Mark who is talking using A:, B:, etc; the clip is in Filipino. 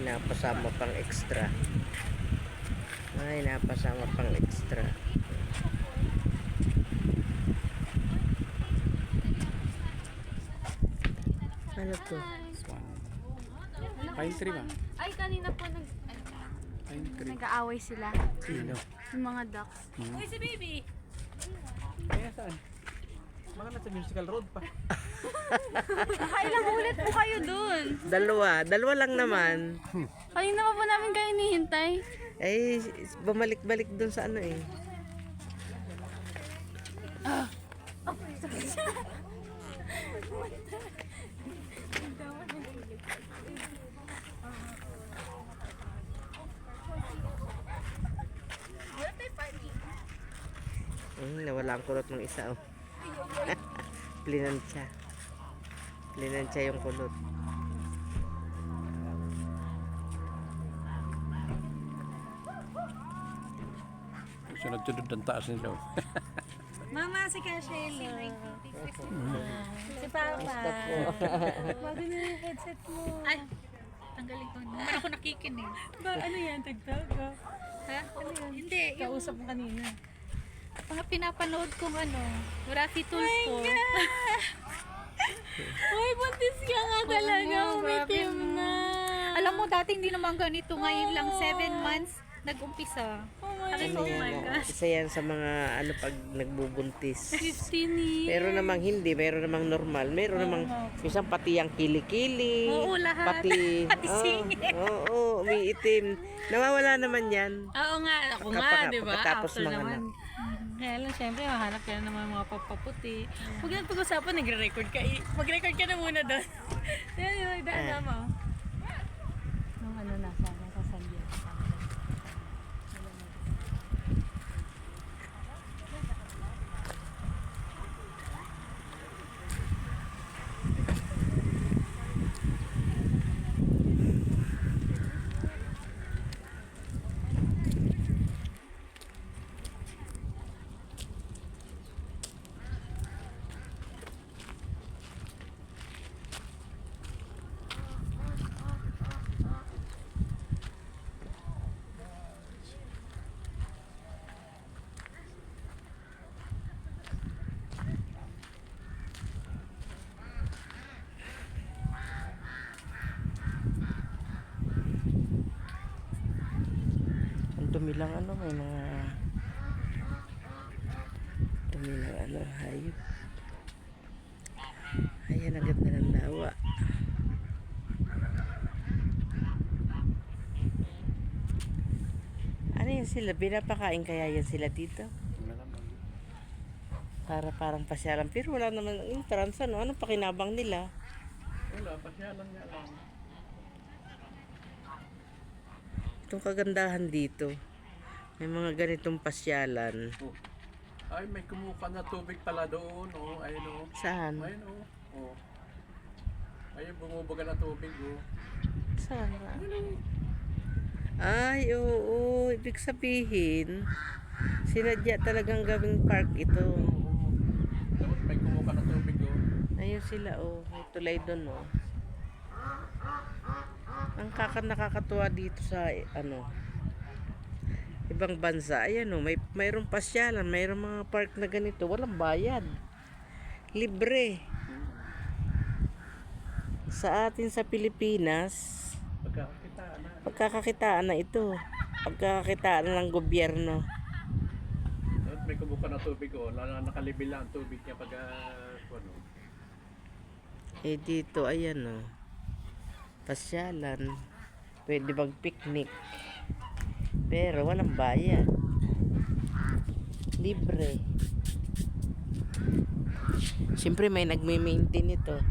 A: napasama pang extra. Ay, napasama pang extra. Ano to?
B: Pine tree ba?
C: Ay, kanina po
B: Pine tree.
C: nag-aaway sila.
B: Sino?
C: Yung mga ducks.
D: Uy, si baby!
B: Kaya saan? Mga nasa musical road pa.
C: Nakailang ulit po kayo dun.
A: Dalawa lang naman.
C: Kanina pa po namin kayo hinihintay.
A: Ay, bumalik-balik dun sa ano eh. Nawala ang kulot ng isa oh. Plinansya. Plinansya yung kulot.
B: Sunod-sunod ang taas nila.
D: Mama, si Kashelly. Si Papa. Bago na yung headset mo. Ay, tanggalin ko. Naman ako nakikinig. Ano yan? Tagtag? Ha? Ano yan? Hindi. Kausap mo kanina. Mga pinapanood kong Rafi Tulfo. Uy, buntis ka nga talaga. Umitim na. Alam mo, dati hindi naman ganito. Ngayon lang, 7 months nag-umpisa.
A: Ano yan? Isa yan sa mga pag nagbubuntis.
D: 15
A: Meron namang hindi, meron namang normal, meron namang isang pati ang kilikili.
D: Oo, lahat.
A: Pati,
D: Pati singit.
A: Oo, umiitim. Nawawala naman yan.
D: Oo nga, ako nga, di ba?
A: Pagkatapos
D: After
A: mga
D: naman. Kaya lang, syempre, mahanap ka na naman mga papaputi. Huwag na pag-usapan, nagre-record ka. Mag-record ka na muna doon. Yan, magdaan na mo. Nung nasa Sandia.
A: Ang dumi lang may mga dumi lang hayop. Ayan, ang ganda ng lawa. Ano yan sila? Pinapakain kaya yan sila dito? Parang pasyalan. Pero wala naman entrance. Anong pakinabang nila?
B: Wala, pasyalan nga lang.
A: Itong kagandahan dito. May mga ganitong pasyalan.
B: Oh. Ay, may kumuha na tubig pala doon. Oh. Ayun oh.
A: Saan?
B: Ayun oh. Oh. Ayun, bumubaga na tubig oh.
A: Saan? Ay, oo. Ibig sabihin, sinadya talagang gawing park ito.
B: Oo. Tapos may kumuha na tubig oh.
A: Ayun sila, oh. May tulay doon, oh. Ang nakakatuwa dito sa, ibang bansa. Ayan, oh. Mayroong pasyalan, mayroong mga park na ganito. Walang bayad. Libre. Sa atin sa Pilipinas, pagkakakitaan na ito. Pagkakakitaan na ng gobyerno.
B: Tapos may kumuha na tubig oh. Nakalibil lang ang tubig niya pag
A: Eh dito, ayan oh. Pasyalan. Pwede mag-picnic. Pero walang bayad. Libre. Siyempre may nagme-maintain ito.